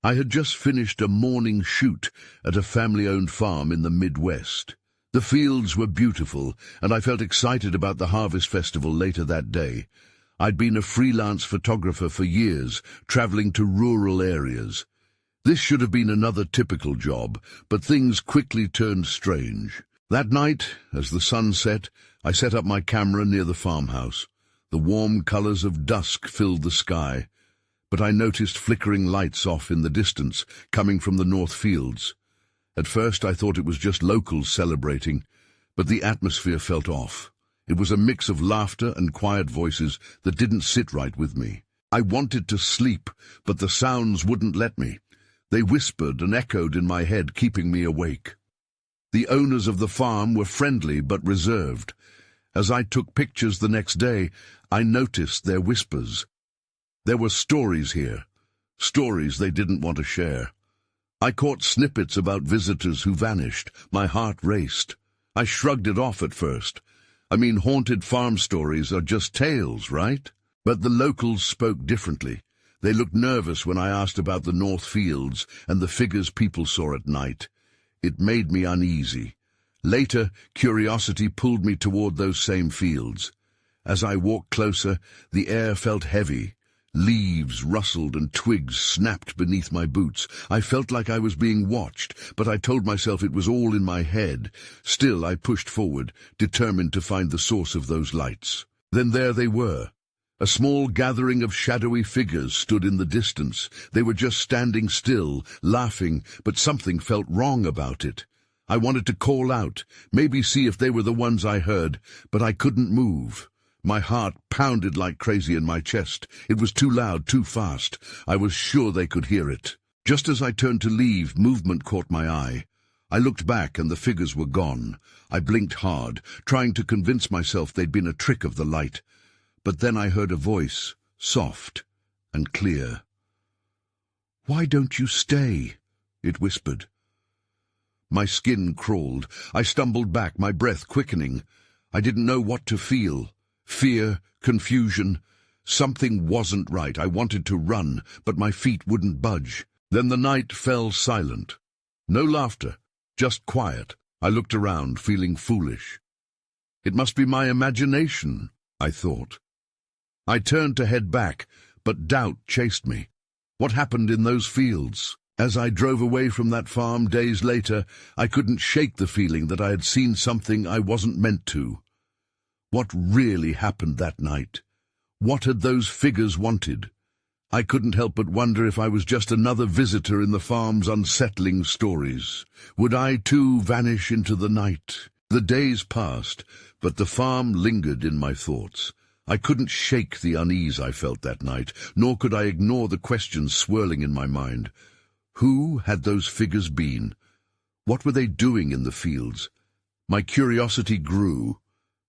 I had just finished a morning shoot at a family-owned farm in the Midwest. The fields were beautiful, and I felt excited about the harvest festival later that day. I'd been a freelance photographer for years, traveling to rural areas. This should have been another typical job, but things quickly turned strange. That night, as the sun set, I set up my camera near the farmhouse. The warm colors of dusk filled the sky, but I noticed flickering lights off in the distance, coming from the north fields. At first I thought it was just locals celebrating, but the atmosphere felt off. It was a mix of laughter and quiet voices that didn't sit right with me. I wanted to sleep, but the sounds wouldn't let me. They whispered and echoed in my head, keeping me awake. The owners of the farm were friendly but reserved. As I took pictures the next day, I noticed their whispers. There were stories here, stories they didn't want to share. I caught snippets about visitors who vanished. My heart raced. I shrugged it off at first. I mean, haunted farm stories are just tales, right? But the locals spoke differently. They looked nervous when I asked about the north fields and the figures people saw at night. It made me uneasy. Later, curiosity pulled me toward those same fields. As I walked closer, the air felt heavy. Leaves rustled and twigs snapped beneath my boots. I felt like I was being watched, but I told myself it was all in my head. Still, I pushed forward, determined to find the source of those lights. Then there they were. A small gathering of shadowy figures stood in the distance. They were just standing still, laughing, but something felt wrong about it. I wanted to call out, maybe see if they were the ones I heard, but I couldn't move. My heart pounded like crazy in my chest. It was too loud, too fast. I was sure they could hear it. Just as I turned to leave, movement caught my eye. I looked back and the figures were gone. I blinked hard, trying to convince myself they'd been a trick of the light. But then I heard a voice, soft and clear. "Why don't you stay?" it whispered. My skin crawled. I stumbled back, my breath quickening. I didn't know what to feel. Fear, confusion. Something wasn't right. I wanted to run, but my feet wouldn't budge. Then the night fell silent. No laughter, just quiet. I looked around, feeling foolish. It must be my imagination, I thought. I turned to head back, but doubt chased me. What happened in those fields? As I drove away from that farm days later, I couldn't shake the feeling that I had seen something I wasn't meant to. What really happened that night? What had those figures wanted? I couldn't help but wonder if I was just another visitor in the farm's unsettling stories. Would I too vanish into the night? The days passed, but the farm lingered in my thoughts. I couldn't shake the unease I felt that night, nor could I ignore the questions swirling in my mind. Who had those figures been? What were they doing in the fields? My curiosity grew,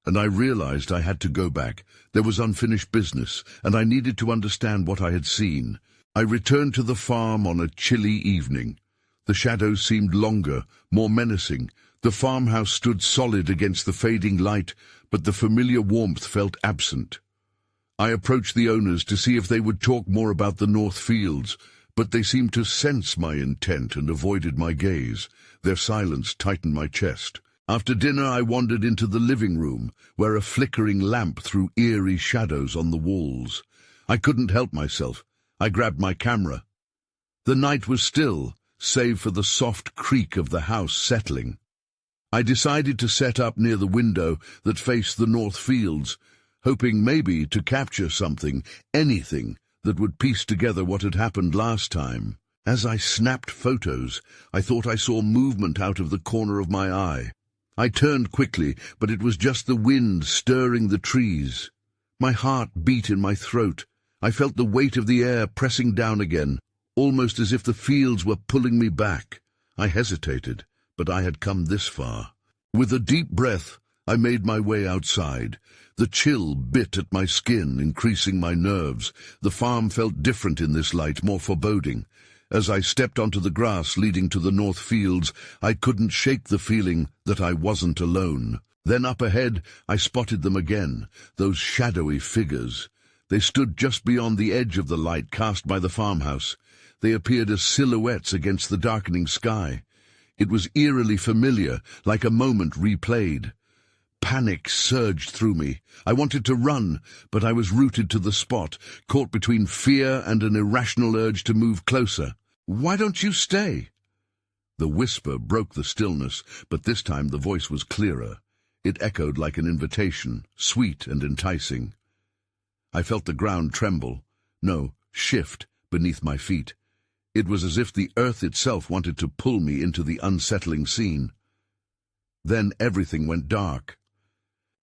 and I realized I had to go back. There was unfinished business, and I needed to understand what I had seen. I returned to the farm on a chilly evening. The shadows seemed longer, more menacing. The farmhouse stood solid against the fading light, but the familiar warmth felt absent. I approached the owners to see if they would talk more about the north fields, but they seemed to sense my intent and avoided my gaze. Their silence tightened my chest. After dinner I wandered into the living room, where a flickering lamp threw eerie shadows on the walls. I couldn't help myself. I grabbed my camera. The night was still, save for the soft creak of the house settling. I decided to set up near the window that faced the north fields, hoping maybe to capture something, anything, that would piece together what had happened last time. As I snapped photos, I thought I saw movement out of the corner of my eye. I turned quickly, but it was just the wind stirring the trees. My heart beat in my throat. I felt the weight of the air pressing down again, almost as if the fields were pulling me back. I hesitated, but I had come this far. With a deep breath, I made my way outside. The chill bit at my skin, increasing my nerves. The farm felt different in this light, more foreboding. As I stepped onto the grass leading to the north fields, I couldn't shake the feeling that I wasn't alone. Then up ahead, I spotted them again, those shadowy figures. They stood just beyond the edge of the light cast by the farmhouse. They appeared as silhouettes against the darkening sky. It was eerily familiar, like a moment replayed. Panic surged through me. I wanted to run, but I was rooted to the spot, caught between fear and an irrational urge to move closer. "Why don't you stay?" The whisper broke the stillness, but this time the voice was clearer. It echoed like an invitation, sweet and enticing. I felt the ground tremble, no, shift, beneath my feet. It was as if the earth itself wanted to pull me into the unsettling scene. Then everything went dark.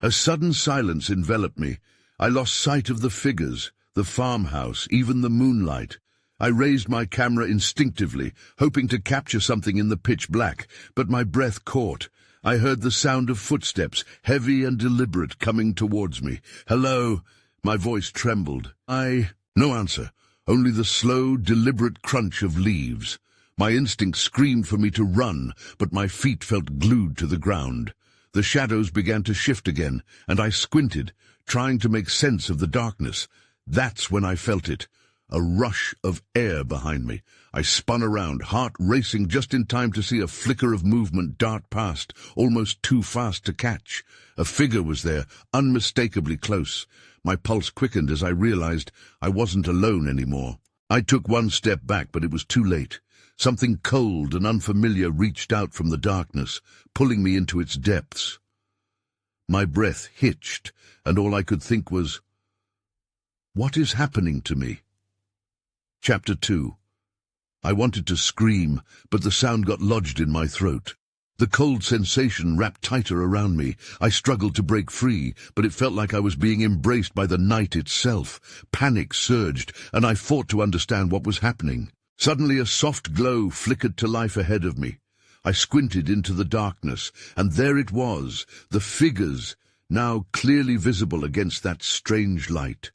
A sudden silence enveloped me. I lost sight of the figures, the farmhouse, even the moonlight. I raised my camera instinctively, hoping to capture something in the pitch black, but my breath caught. I heard the sound of footsteps, heavy and deliberate, coming towards me. "Hello?" My voice trembled. No answer, only the slow, deliberate crunch of leaves. My instinct screamed for me to run, but my feet felt glued to the ground. The shadows began to shift again, and I squinted, trying to make sense of the darkness. That's when I felt it. A rush of air behind me. I spun around, heart racing just in time to see a flicker of movement dart past, almost too fast to catch. A figure was there, unmistakably close. My pulse quickened as I realized I wasn't alone anymore. I took one step back, but it was too late. Something cold and unfamiliar reached out from the darkness, pulling me into its depths. My breath hitched, and all I could think was, what is happening to me? Chapter 2. I wanted to scream, but the sound got lodged in my throat. The cold sensation wrapped tighter around me. I struggled to break free, but it felt like I was being embraced by the night itself. Panic surged, and I fought to understand what was happening. Suddenly a soft glow flickered to life ahead of me. I squinted into the darkness, and there it was, the figures, now clearly visible against that strange light.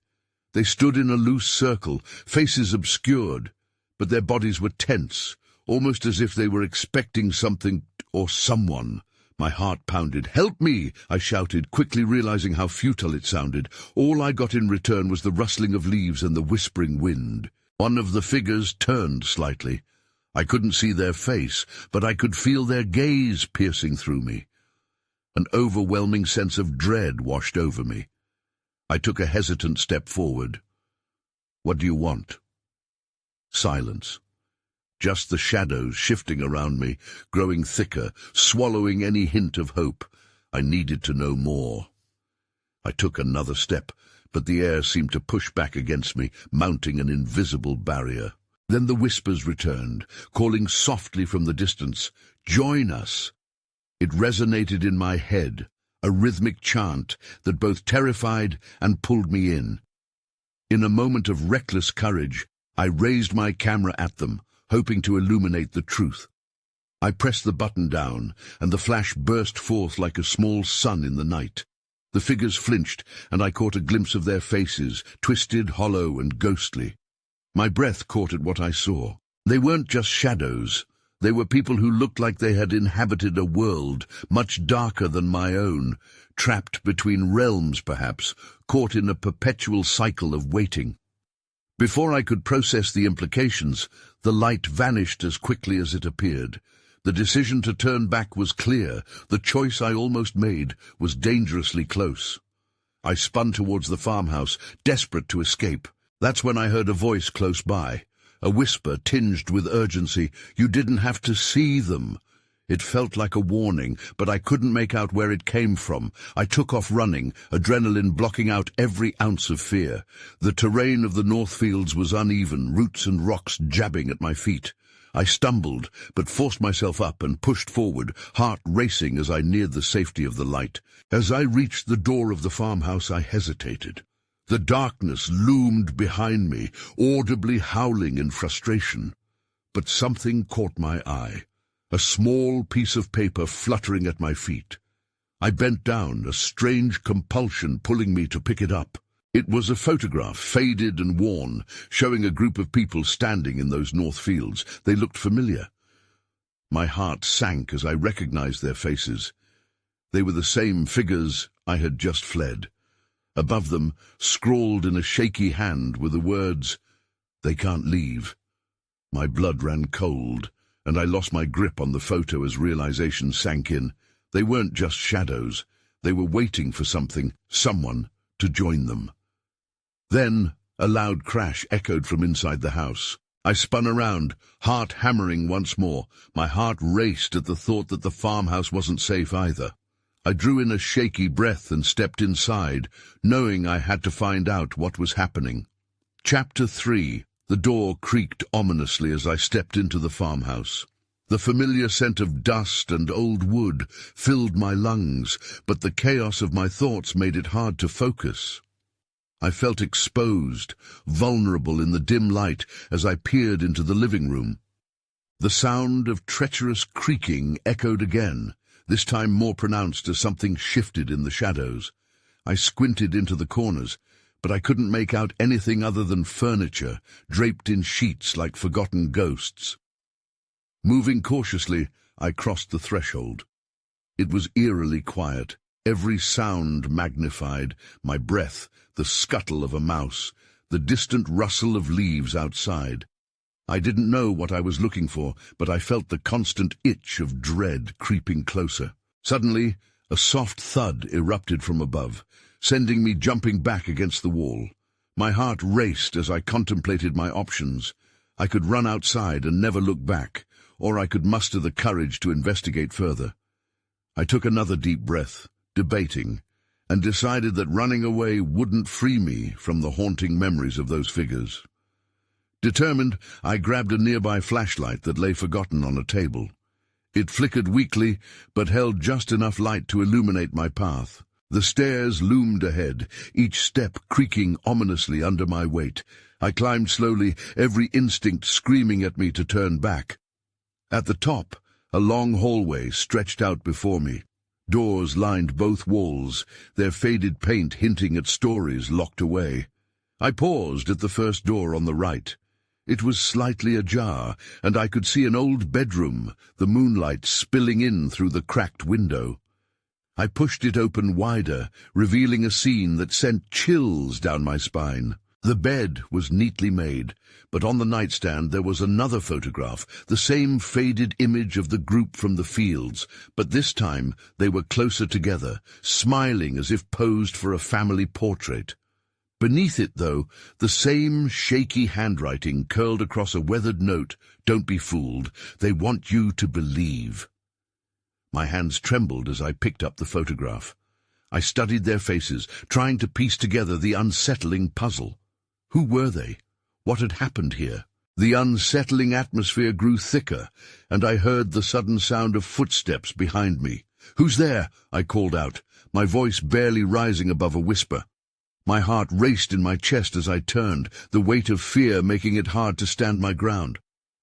They stood in a loose circle, faces obscured, but their bodies were tense, almost as if they were expecting something or someone. My heart pounded. "Help me!" I shouted, quickly realizing how futile it sounded. All I got in return was the rustling of leaves and the whispering wind. One of the figures turned slightly. I couldn't see their face, but I could feel their gaze piercing through me. An overwhelming sense of dread washed over me. I took a hesitant step forward. "What do you want?" Silence. Just the shadows shifting around me, growing thicker, swallowing any hint of hope. I needed to know more. I took another step, but the air seemed to push back against me, mounting an invisible barrier. Then the whispers returned, calling softly from the distance, "Join us!" It resonated in my head, a rhythmic chant that both terrified and pulled me in. In a moment of reckless courage, I raised my camera at them, hoping to illuminate the truth. I pressed the button down, and the flash burst forth like a small sun in the night. The figures flinched, and I caught a glimpse of their faces, twisted, hollow, and ghostly. My breath caught at what I saw. They weren't just shadows. They were people who looked like they had inhabited a world much darker than my own, trapped between realms perhaps, caught in a perpetual cycle of waiting. Before I could process the implications, the light vanished as quickly as it appeared. The decision to turn back was clear. The choice I almost made was dangerously close. I spun towards the farmhouse, desperate to escape. That's when I heard a voice close by. A whisper tinged with urgency. "You didn't have to see them." It felt like a warning, but I couldn't make out where it came from. I took off running, adrenaline blocking out every ounce of fear. The terrain of the Northfields was uneven, roots and rocks jabbing at my feet. I stumbled, but forced myself up and pushed forward, heart racing as I neared the safety of the light. As I reached the door of the farmhouse, I hesitated. The darkness loomed behind me, audibly howling in frustration. But something caught my eye, a small piece of paper fluttering at my feet. I bent down, a strange compulsion pulling me to pick it up. It was a photograph, faded and worn, showing a group of people standing in those north fields. They looked familiar. My heart sank as I recognized their faces. They were the same figures I had just fled. Above them, scrawled in a shaky hand, were the words, "They can't leave." My blood ran cold, and I lost my grip on the photo as realization sank in. They weren't just shadows. They were waiting for someone, to join them. Then a loud crash echoed from inside the house. I spun around, heart hammering once more. My heart raced at the thought that the farmhouse wasn't safe either. I drew in a shaky breath and stepped inside, knowing I had to find out what was happening. Chapter 3. The door creaked ominously as I stepped into the farmhouse. The familiar scent of dust and old wood filled my lungs, but the chaos of my thoughts made it hard to focus. I felt exposed, vulnerable in the dim light as I peered into the living room. The sound of treacherous creaking echoed again, this time more pronounced as something shifted in the shadows. I squinted into the corners, but I couldn't make out anything other than furniture, draped in sheets like forgotten ghosts. Moving cautiously, I crossed the threshold. It was eerily quiet, every sound magnified, my breath, the scuttle of a mouse, the distant rustle of leaves outside. I didn't know what I was looking for, but I felt the constant itch of dread creeping closer. Suddenly, a soft thud erupted from above, sending me jumping back against the wall. My heart raced as I contemplated my options. I could run outside and never look back, or I could muster the courage to investigate further. I took another deep breath, debating, and decided that running away wouldn't free me from the haunting memories of those figures. Determined, I grabbed a nearby flashlight that lay forgotten on a table. It flickered weakly, but held just enough light to illuminate my path. The stairs loomed ahead, each step creaking ominously under my weight. I climbed slowly, every instinct screaming at me to turn back. At the top, a long hallway stretched out before me. Doors lined both walls, their faded paint hinting at stories locked away. I paused at the first door on the right. It was slightly ajar, and I could see an old bedroom, the moonlight spilling in through the cracked window. I pushed it open wider, revealing a scene that sent chills down my spine. The bed was neatly made, but on the nightstand there was another photograph, the same faded image of the group from the fields, but this time they were closer together, smiling as if posed for a family portrait. Beneath it, though, the same shaky handwriting curled across a weathered note, "Don't be fooled. They want you to believe." My hands trembled as I picked up the photograph. I studied their faces, trying to piece together the unsettling puzzle. Who were they? What had happened here? The unsettling atmosphere grew thicker, and I heard the sudden sound of footsteps behind me. "Who's there?" I called out, my voice barely rising above a whisper. My heart raced in my chest as I turned, the weight of fear making it hard to stand my ground.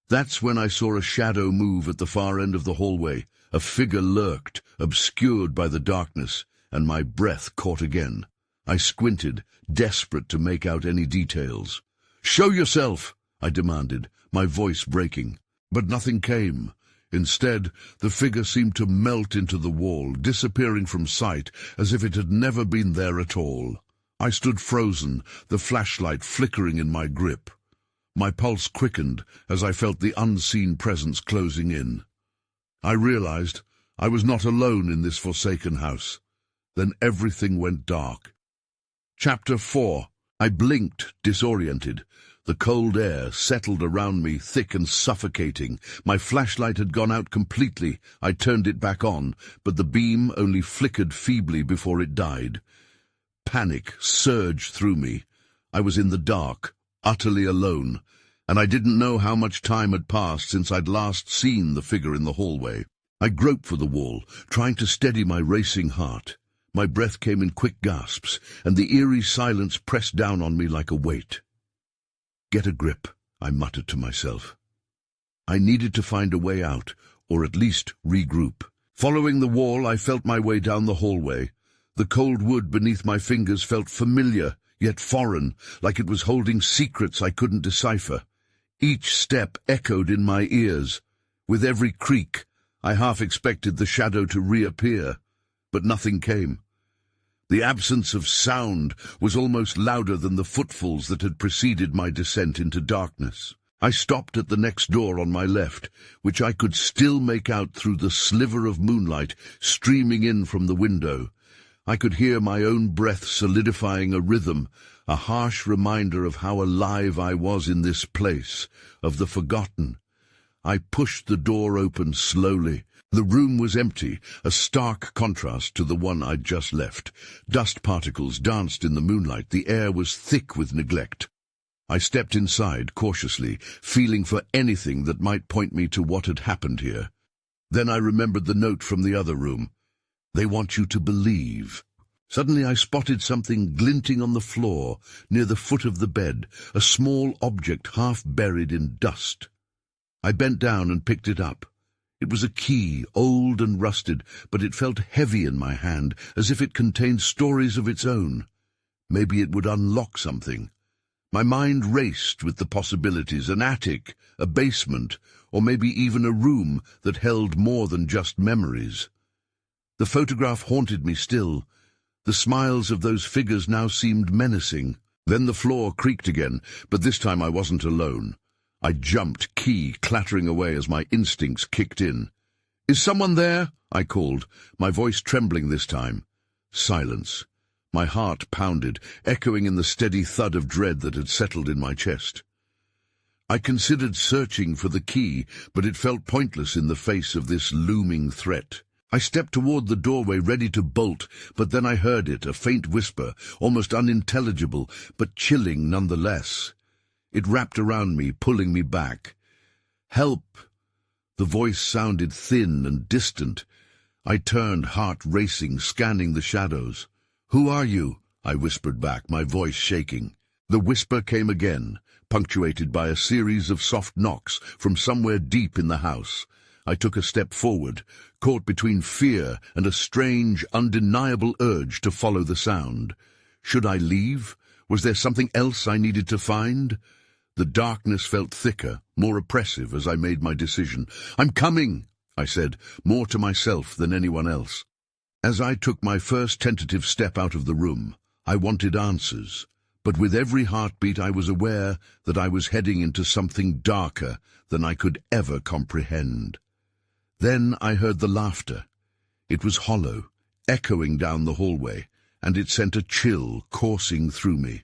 That's when I saw a shadow move at the far end of the hallway. A figure lurked, obscured by the darkness, and my breath caught again. I squinted, desperate to make out any details. "Show yourself!" I demanded, my voice breaking. But nothing came. Instead, the figure seemed to melt into the wall, disappearing from sight as if it had never been there at all. I stood frozen, the flashlight flickering in my grip. My pulse quickened as I felt the unseen presence closing in. I realized I was not alone in this forsaken house. Then everything went dark. Chapter 4. I blinked, disoriented. The cold air settled around me, thick and suffocating. My flashlight had gone out completely. I turned it back on, but the beam only flickered feebly before it died. Panic surged through me. I was in the dark, utterly alone, and I didn't know how much time had passed since I'd last seen the figure in the hallway. I groped for the wall, trying to steady my racing heart. My breath came in quick gasps, and the eerie silence pressed down on me like a weight. "Get a grip," I muttered to myself. I needed to find a way out, or at least regroup. Following the wall, I felt my way down the hallway. The cold wood beneath my fingers felt familiar, yet foreign, like it was holding secrets I couldn't decipher. Each step echoed in my ears. With every creak, I half expected the shadow to reappear, but nothing came. The absence of sound was almost louder than the footfalls that had preceded my descent into darkness. I stopped at the next door on my left, which I could still make out through the sliver of moonlight streaming in from the window. I could hear my own breath solidifying a rhythm, a harsh reminder of how alive I was in this place, of the forgotten. I pushed the door open slowly. The room was empty, a stark contrast to the one I'd just left. Dust particles danced in the moonlight. The air was thick with neglect. I stepped inside cautiously, feeling for anything that might point me to what had happened here. Then I remembered the note from the other room. They want you to believe. Suddenly I spotted something glinting on the floor near the foot of the bed, a small object half buried in dust. I bent down and picked it up. It was a key, old and rusted, but it felt heavy in my hand, as if it contained stories of its own. Maybe it would unlock something. My mind raced with the possibilities, an attic, a basement, or maybe even a room that held more than just memories. The photograph haunted me still. The smiles of those figures now seemed menacing. Then the floor creaked again, but this time I wasn't alone. I jumped, key clattering away as my instincts kicked in. "Is someone there?" I called, my voice trembling this time. Silence. My heart pounded, echoing in the steady thud of dread that had settled in my chest. I considered searching for the key, but it felt pointless in the face of this looming threat. I stepped toward the doorway, ready to bolt, but then I heard it, a faint whisper, almost unintelligible, but chilling nonetheless. It wrapped around me, pulling me back. "Help!" The voice sounded thin and distant. I turned, heart racing, scanning the shadows. "Who are you?" I whispered back, my voice shaking. The whisper came again, punctuated by a series of soft knocks from somewhere deep in the house. I took a step forward, caught between fear and a strange, undeniable urge to follow the sound. Should I leave? Was there something else I needed to find? The darkness felt thicker, more oppressive as I made my decision. "I'm coming," I said, more to myself than anyone else. As I took my first tentative step out of the room, I wanted answers, but with every heartbeat I was aware that I was heading into something darker than I could ever comprehend. Then I heard the laughter. It was hollow, echoing down the hallway, and it sent a chill coursing through me.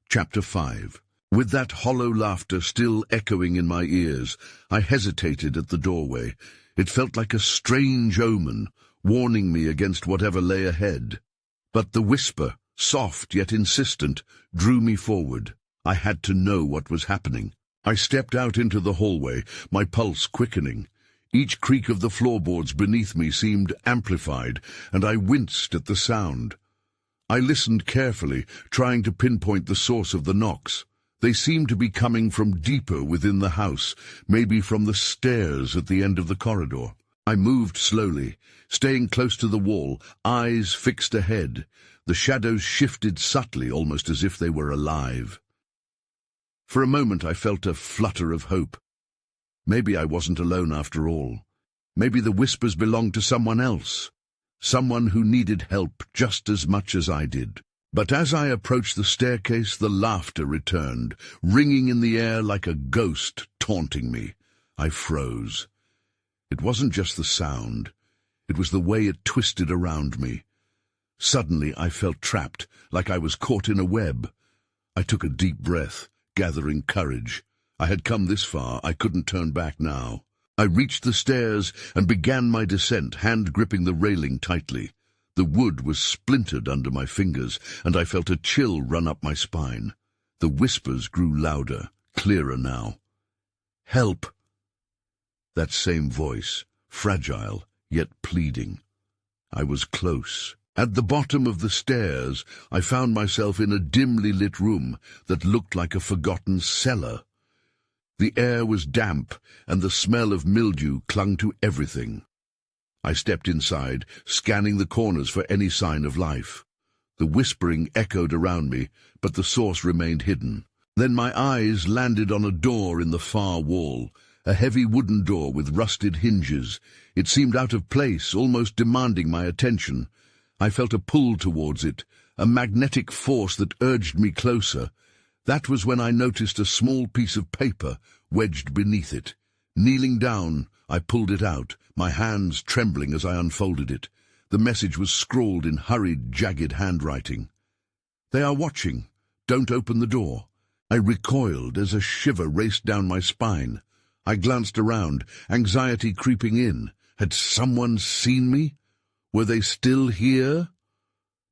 Chapter 5. With that hollow laughter still echoing in my ears, I hesitated at the doorway. It felt like a strange omen, warning me against whatever lay ahead. But the whisper, soft yet insistent, drew me forward. I had to know what was happening. I stepped out into the hallway, my pulse quickening. Each creak of the floorboards beneath me seemed amplified, and I winced at the sound. I listened carefully, trying to pinpoint the source of the knocks. They seemed to be coming from deeper within the house, maybe from the stairs at the end of the corridor. I moved slowly, staying close to the wall, eyes fixed ahead. The shadows shifted subtly, almost as if they were alive. For a moment I felt a flutter of hope. Maybe I wasn't alone after all. Maybe the whispers belonged to someone else, someone who needed help just as much as I did. But as I approached the staircase, the laughter returned, ringing in the air like a ghost taunting me. I froze. It wasn't just the sound. It was the way it twisted around me. Suddenly I felt trapped, like I was caught in a web. I took a deep breath, gathering courage. I had come this far, I couldn't turn back now. I reached the stairs and began my descent, hand gripping the railing tightly. The wood was splintered under my fingers, and I felt a chill run up my spine. The whispers grew louder, clearer now. "Help!" That same voice, fragile, yet pleading. I was close. At the bottom of the stairs, I found myself in a dimly lit room that looked like a forgotten cellar. The air was damp, and the smell of mildew clung to everything. I stepped inside, scanning the corners for any sign of life. The whispering echoed around me, but the source remained hidden. Then my eyes landed on a door in the far wall, a heavy wooden door with rusted hinges. It seemed out of place, almost demanding my attention. I felt a pull towards it, a magnetic force that urged me closer. That was when I noticed a small piece of paper wedged beneath it. Kneeling down, I pulled it out, my hands trembling as I unfolded it. The message was scrawled in hurried, jagged handwriting. "They are watching. Don't open the door." I recoiled as a shiver raced down my spine. I glanced around, anxiety creeping in. Had someone seen me? Were they still here?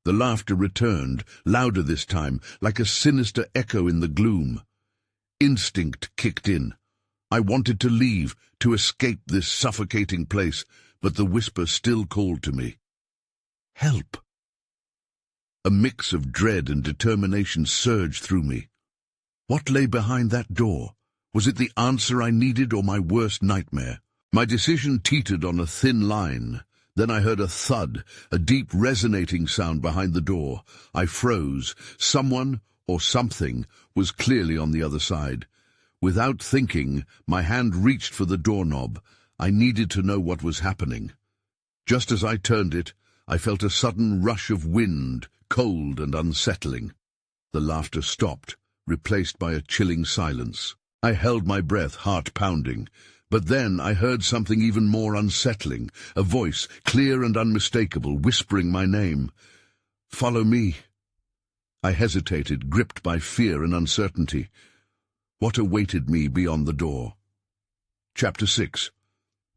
The laughter returned, louder this time, like a sinister echo in the gloom. Instinct kicked in. I wanted to leave, to escape this suffocating place, but the whisper still called to me. "Help!" A mix of dread and determination surged through me. What lay behind that door? Was it the answer I needed or my worst nightmare? My decision teetered on a thin line. Then I heard a thud, a deep resonating sound behind the door. I froze. Someone, or something, was clearly on the other side. Without thinking, my hand reached for the doorknob. I needed to know what was happening. Just as I turned it, I felt a sudden rush of wind, cold and unsettling. The laughter stopped, replaced by a chilling silence. I held my breath, heart pounding. But then I heard something even more unsettling, a voice, clear and unmistakable, whispering my name. "Follow me." I hesitated, gripped by fear and uncertainty. What awaited me beyond the door? Chapter 6.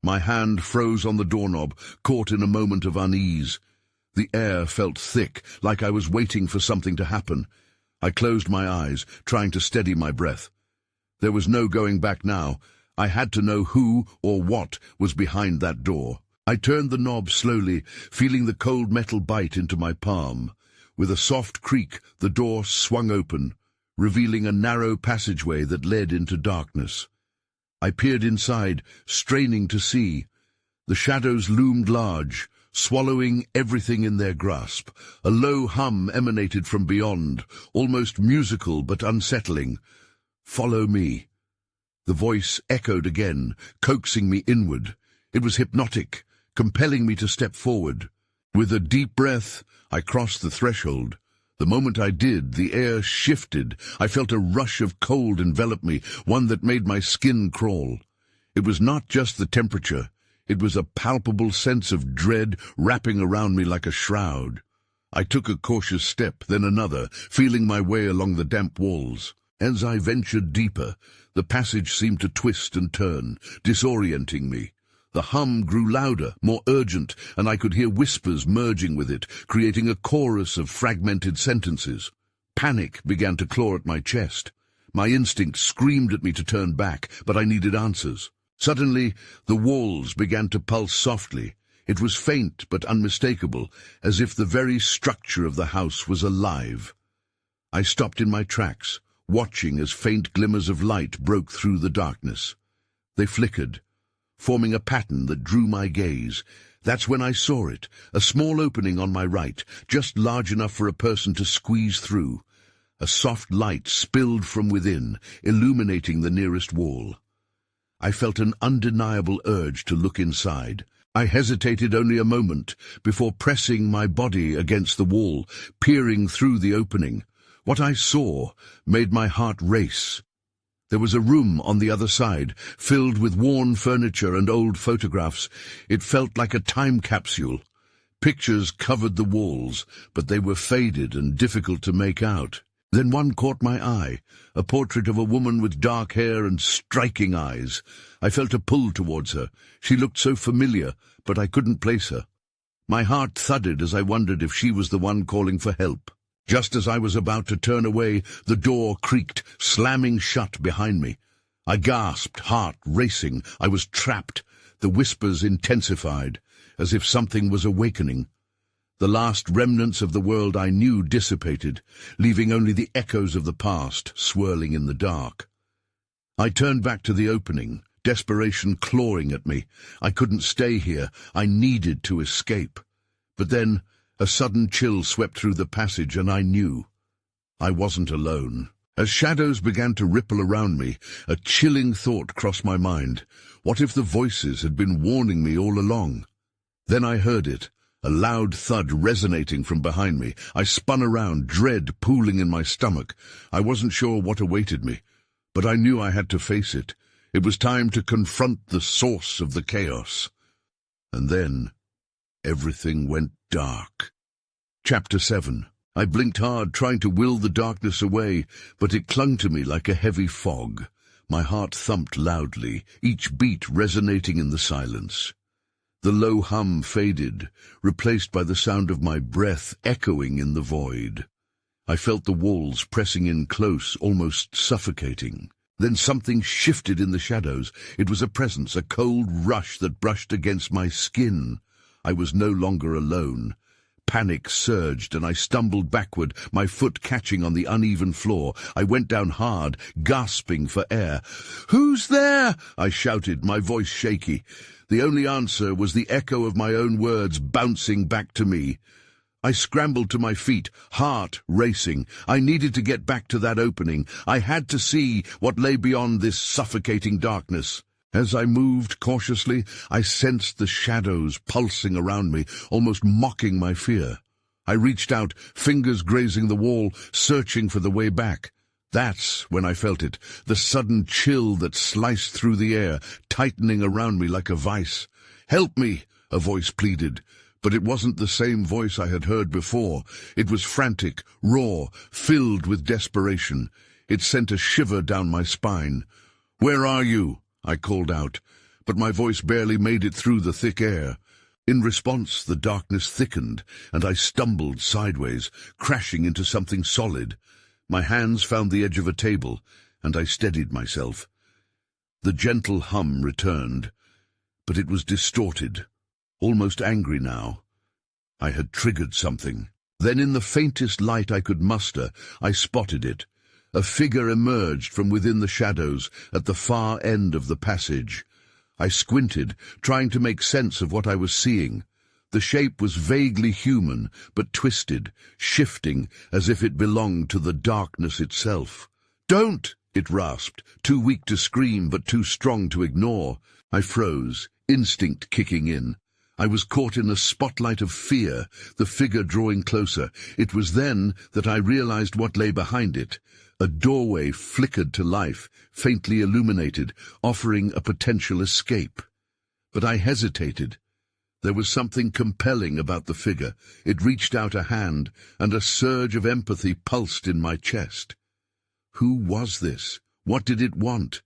My hand froze on the doorknob, caught in a moment of unease. The air felt thick, like I was waiting for something to happen. I closed my eyes, trying to steady my breath. There was no going back now. I had to know who or what was behind that door. I turned the knob slowly, feeling the cold metal bite into my palm. With a soft creak, the door swung open, revealing a narrow passageway that led into darkness. I peered inside, straining to see. The shadows loomed large, swallowing everything in their grasp. A low hum emanated from beyond, almost musical but unsettling. "Follow me." The voice echoed again, coaxing me inward. It was hypnotic, compelling me to step forward. With a deep breath, I crossed the threshold. The moment I did, the air shifted. I felt a rush of cold envelop me, one that made my skin crawl. It was not just the temperature. It was a palpable sense of dread wrapping around me like a shroud. I took a cautious step, then another, feeling my way along the damp walls. As I ventured deeper, the passage seemed to twist and turn, disorienting me. The hum grew louder, more urgent, and I could hear whispers merging with it, creating a chorus of fragmented sentences. Panic began to claw at my chest. My instinct screamed at me to turn back, but I needed answers. Suddenly, the walls began to pulse softly. It was faint but unmistakable, as if the very structure of the house was alive. I stopped in my tracks, watching as faint glimmers of light broke through the darkness. They flickered, forming a pattern that drew my gaze. That's when I saw it, a small opening on my right, just large enough for a person to squeeze through. A soft light spilled from within, illuminating the nearest wall. I felt an undeniable urge to look inside. I hesitated only a moment before pressing my body against the wall, peering through the opening. What I saw made my heart race. There was a room on the other side, filled with worn furniture and old photographs. It felt like a time capsule. Pictures covered the walls, but they were faded and difficult to make out. Then one caught my eye, a portrait of a woman with dark hair and striking eyes. I felt a pull towards her. She looked so familiar, but I couldn't place her. My heart thudded as I wondered if she was the one calling for help. Just as I was about to turn away, the door creaked, slamming shut behind me. I gasped, heart racing. I was trapped. The whispers intensified, as if something was awakening. The last remnants of the world I knew dissipated, leaving only the echoes of the past swirling in the dark. I turned back to the opening, desperation clawing at me. I couldn't stay here. I needed to escape. But then a sudden chill swept through the passage, and I knew I wasn't alone. As shadows began to ripple around me, a chilling thought crossed my mind. What if the voices had been warning me all along? Then I heard it, A loud thud resonating from behind me. I spun around, dread pooling in my stomach. I wasn't sure what awaited me, but I knew I had to face it. It was time to confront the source of the chaos. And then, everything went dark. Chapter 7. I blinked hard, trying to will the darkness away, but it clung to me like a heavy fog. My heart thumped loudly, each beat resonating in the silence. The low hum faded, replaced by the sound of my breath echoing in the void. I felt the walls pressing in close, almost suffocating. Then something shifted in the shadows. It was a presence, a cold rush that brushed against my skin. I was no longer alone. Panic surged, and I stumbled backward, my foot catching on the uneven floor. I went down hard, gasping for air. "Who's there?" I shouted, my voice shaky. The only answer was the echo of my own words bouncing back to me. I scrambled to my feet, heart racing. I needed to get back to that opening. I had to see what lay beyond this suffocating darkness. As I moved cautiously, I sensed the shadows pulsing around me, almost mocking my fear. I reached out, fingers grazing the wall, searching for the way back. That's when I felt it, the sudden chill that sliced through the air, tightening around me like a vice. "Help me," a voice pleaded. But it wasn't the same voice I had heard before. It was frantic, raw, filled with desperation. It sent a shiver down my spine. "Where are you?" I called out, but my voice barely made it through the thick air. In response, the darkness thickened, and I stumbled sideways, crashing into something solid. My hands found the edge of a table, and I steadied myself. The gentle hum returned, but it was distorted, almost angry now. I had triggered something. Then in the faintest light I could muster, I spotted it. A figure emerged from within the shadows at the far end of the passage. I squinted, trying to make sense of what I was seeing. The shape was vaguely human, but twisted, shifting as if it belonged to the darkness itself. "Don't!" it rasped, too weak to scream but too strong to ignore. I froze, instinct kicking in. I was caught in a spotlight of fear, the figure drawing closer. It was then that I realized what lay behind it. A doorway flickered to life, faintly illuminated, offering a potential escape. But I hesitated. There was something compelling about the figure. It reached out a hand, and a surge of empathy pulsed in my chest. Who was this? What did it want?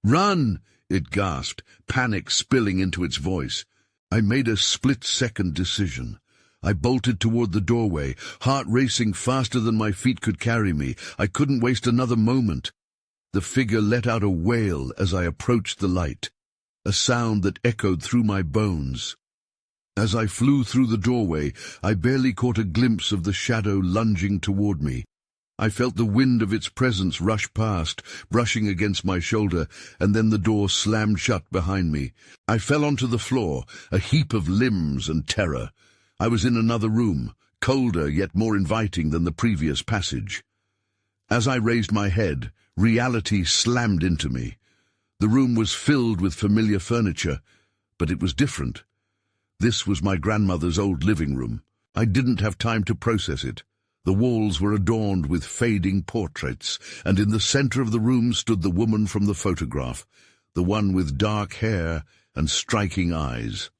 "Run!" it gasped, panic spilling into its voice. I made a split-second decision. I bolted toward the doorway, heart racing faster than my feet could carry me. I couldn't waste another moment. The figure let out a wail as I approached the light, a sound that echoed through my bones. As I flew through the doorway, I barely caught a glimpse of the shadow lunging toward me. I felt the wind of its presence rush past, brushing against my shoulder, and then the door slammed shut behind me. I fell onto the floor, a heap of limbs and terror. I was in another room, colder yet more inviting than the previous passage. As I raised my head, reality slammed into me. The room was filled with familiar furniture, but it was different. This was my grandmother's old living room. I didn't have time to process it. The walls were adorned with fading portraits, and in the center of the room stood the woman from the photograph, the one with dark hair and striking eyes.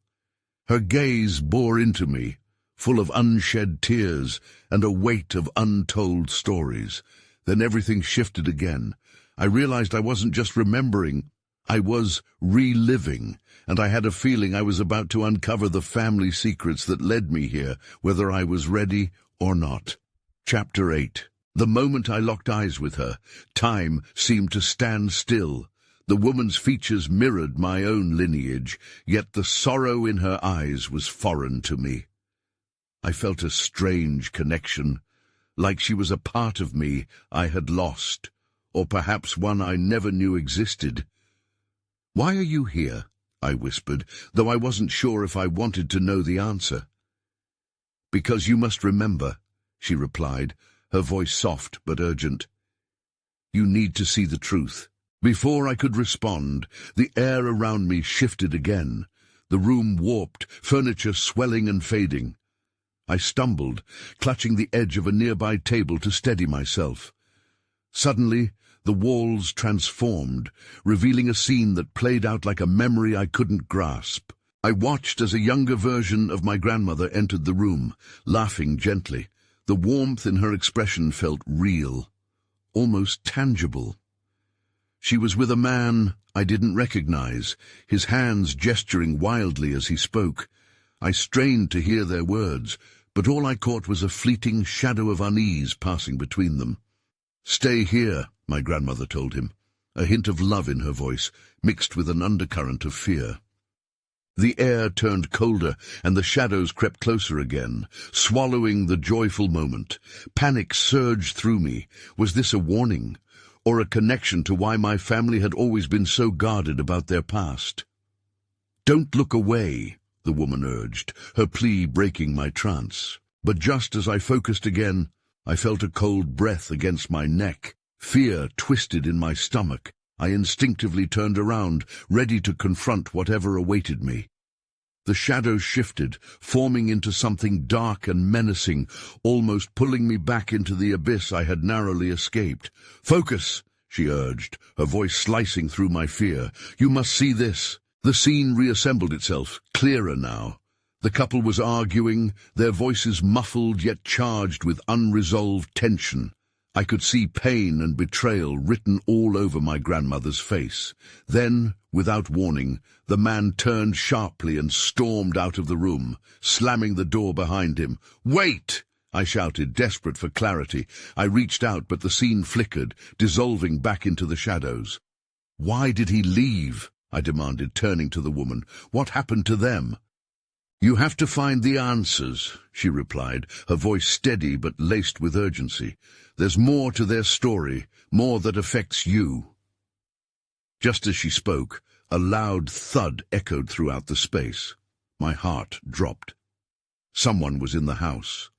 Her gaze bore into me, full of unshed tears and a weight of untold stories. Then everything shifted again. I realized I wasn't just remembering, I was reliving, and I had a feeling I was about to uncover the family secrets that led me here, whether I was ready or not. Chapter 8. The moment I locked eyes with her, time seemed to stand still. The woman's features mirrored my own lineage, yet the sorrow in her eyes was foreign to me. I felt a strange connection, like she was a part of me I had lost, or perhaps one I never knew existed. "Why are you here?" I whispered, though I wasn't sure if I wanted to know the answer. "Because you must remember," she replied, her voice soft but urgent. "You need to see the truth." Before I could respond, the air around me shifted again. The room warped, furniture swelling and fading. I stumbled, clutching the edge of a nearby table to steady myself. Suddenly, the walls transformed, revealing a scene that played out like a memory I couldn't grasp. I watched as a younger version of my grandmother entered the room, laughing gently. The warmth in her expression felt real, almost tangible. She was with a man I didn't recognize, his hands gesturing wildly as he spoke. I strained to hear their words, but all I caught was a fleeting shadow of unease passing between them. "Stay here," my grandmother told him, a hint of love in her voice, mixed with an undercurrent of fear. The air turned colder, and the shadows crept closer again, swallowing the joyful moment. Panic surged through me. Was this a warning, or a connection to why my family had always been so guarded about their past? "Don't look away," the woman urged, her plea breaking my trance. But just as I focused again, I felt a cold breath against my neck. Fear twisted in my stomach. I instinctively turned around, ready to confront whatever awaited me. The shadows shifted, forming into something dark and menacing, almost pulling me back into the abyss I had narrowly escaped. "Focus," she urged, her voice slicing through my fear. "You must see this." The scene reassembled itself, clearer now. The couple was arguing, their voices muffled yet charged with unresolved tension. I could see pain and betrayal written all over my grandmother's face. Then, without warning, the man turned sharply and stormed out of the room, slamming the door behind him. "Wait!" I shouted, desperate for clarity. I reached out, but the scene flickered, dissolving back into the shadows. "Why did he leave?" I demanded, turning to the woman. "What happened to them?" "You have to find the answers," she replied, her voice steady but laced with urgency. "There's more to their story, more that affects you." Just as she spoke, a loud thud echoed throughout the space. My heart dropped. Someone was in the house.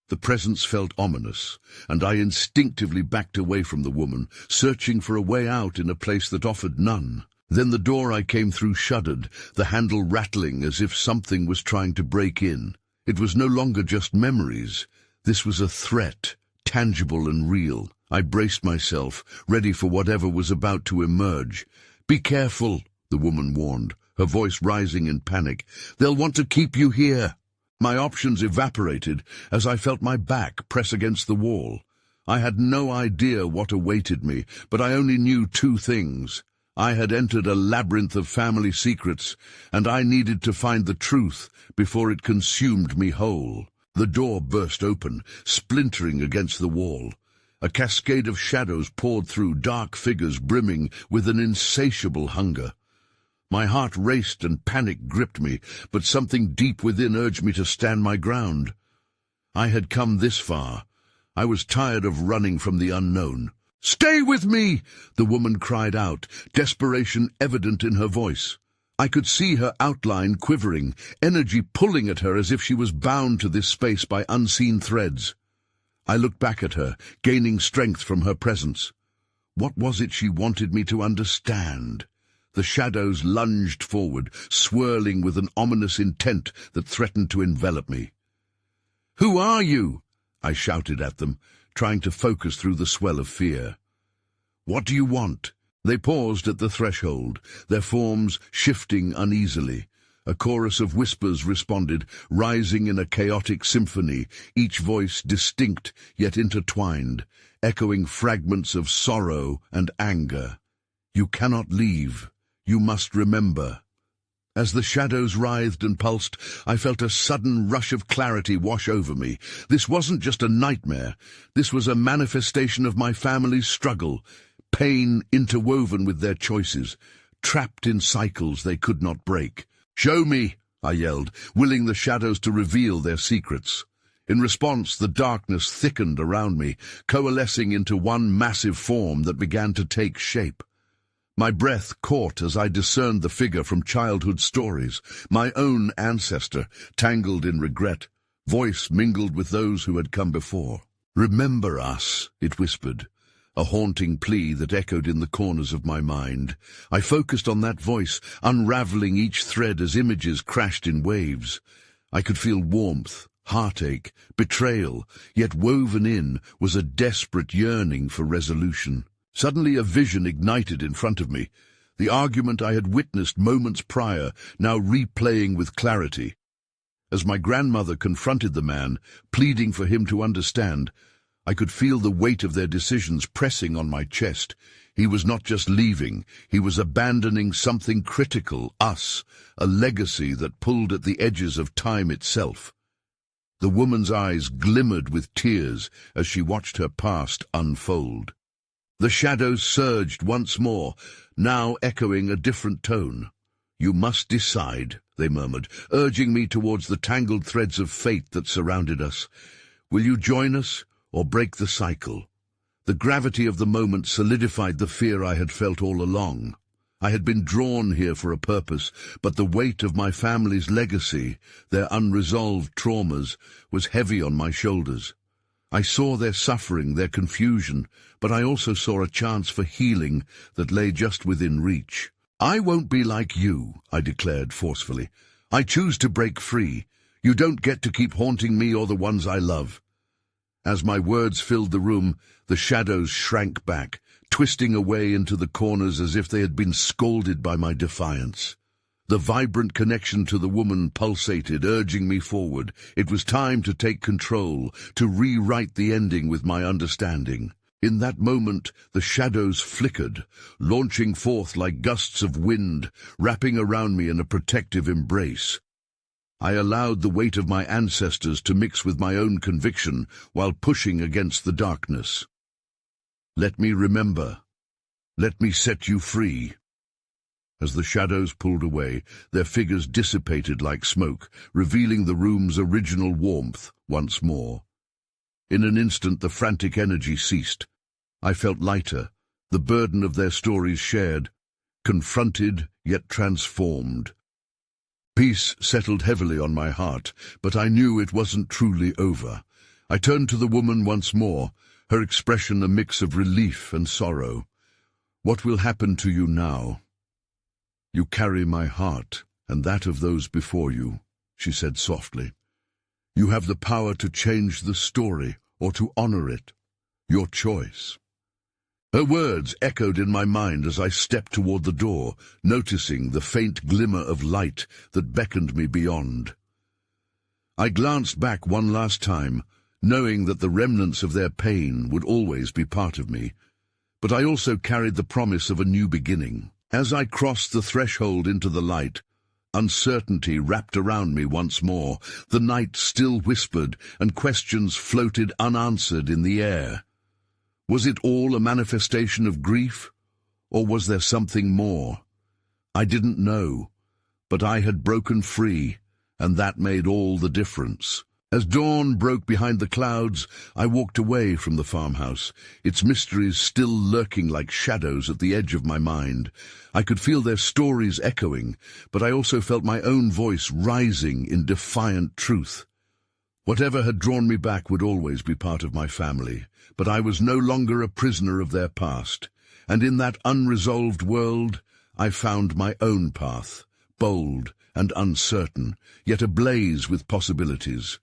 The presence felt ominous, and I instinctively backed away from the woman, searching for a way out in a place that offered none. Then the door I came through shuddered, the handle rattling as if something was trying to break in. It was no longer just memories. This was a threat, tangible and real. I braced myself, ready for whatever was about to emerge. "Be careful," the woman warned, her voice rising in panic. "They'll want to keep you here." My options evaporated as I felt my back press against the wall. I had no idea what awaited me, but I only knew two things. I had entered a labyrinth of family secrets, and I needed to find the truth before it consumed me whole. The door burst open, splintering against the wall. A cascade of shadows poured through, dark figures brimming with an insatiable hunger. My heart raced and panic gripped me, but something deep within urged me to stand my ground. I had come this far. I was tired of running from the unknown. "Stay with me!" the woman cried out, desperation evident in her voice. I could see her outline quivering, energy pulling at her as if she was bound to this space by unseen threads. I looked back at her, gaining strength from her presence. What was it she wanted me to understand? The shadows lunged forward, swirling with an ominous intent that threatened to envelop me. "Who are you?" I shouted at them, trying to focus through the swell of fear. "What do you want?" They paused at the threshold, their forms shifting uneasily. A chorus of whispers responded, rising in a chaotic symphony, each voice distinct yet intertwined, echoing fragments of sorrow and anger. "You cannot leave. You must remember." As the shadows writhed and pulsed, I felt a sudden rush of clarity wash over me. This wasn't just a nightmare. This was a manifestation of my family's struggle, pain interwoven with their choices, trapped in cycles they could not break. "Show me," I yelled, willing the shadows to reveal their secrets. In response, the darkness thickened around me, coalescing into one massive form that began to take shape. My breath caught as I discerned the figure from childhood stories, my own ancestor, tangled in regret, voice mingled with those who had come before. "Remember us," it whispered, a haunting plea that echoed in the corners of my mind. I focused on that voice, unraveling each thread as images crashed in waves. I could feel warmth, heartache, betrayal, yet woven in was a desperate yearning for resolution. Suddenly a vision ignited in front of me, the argument I had witnessed moments prior, now replaying with clarity. As my grandmother confronted the man, pleading for him to understand, I could feel the weight of their decisions pressing on my chest. He was not just leaving, he was abandoning something critical, us, a legacy that pulled at the edges of time itself. The woman's eyes glimmered with tears as she watched her past unfold. The shadows surged once more, now echoing a different tone. "You must decide," they murmured, urging me towards the tangled threads of fate that surrounded us. "Will you join us, or break the cycle?" The gravity of the moment solidified the fear I had felt all along. I had been drawn here for a purpose, but the weight of my family's legacy, their unresolved traumas, was heavy on my shoulders. I saw their suffering, their confusion, but I also saw a chance for healing that lay just within reach. "I won't be like you," I declared forcefully. "I choose to break free. You don't get to keep haunting me or the ones I love." As my words filled the room, the shadows shrank back, twisting away into the corners as if they had been scalded by my defiance. The vibrant connection to the woman pulsated, urging me forward. It was time to take control, to rewrite the ending with my understanding. In that moment, the shadows flickered, launching forth like gusts of wind, wrapping around me in a protective embrace. I allowed the weight of my ancestors to mix with my own conviction while pushing against the darkness. "Let me remember. Let me set you free." As the shadows pulled away, their figures dissipated like smoke, revealing the room's original warmth once more. In an instant, the frantic energy ceased. I felt lighter, the burden of their stories shared, confronted yet transformed. Peace settled heavily on my heart, but I knew it wasn't truly over. I turned to the woman once more, her expression a mix of relief and sorrow. "What will happen to you now?" "You carry my heart, and that of those before you," she said softly. "You have the power to change the story, or to honor it. Your choice." Her words echoed in my mind as I stepped toward the door, noticing the faint glimmer of light that beckoned me beyond. I glanced back one last time, knowing that the remnants of their pain would always be part of me, but I also carried the promise of a new beginning. As I crossed the threshold into the light, uncertainty wrapped around me once more. The night still whispered, and questions floated unanswered in the air. Was it all a manifestation of grief, or was there something more? I didn't know, but I had broken free, and that made all the difference. As dawn broke behind the clouds, I walked away from the farmhouse, its mysteries still lurking like shadows at the edge of my mind. I could feel their stories echoing, but I also felt my own voice rising in defiant truth. Whatever had drawn me back would always be part of my family, but I was no longer a prisoner of their past, and in that unresolved world I found my own path, bold and uncertain, yet ablaze with possibilities.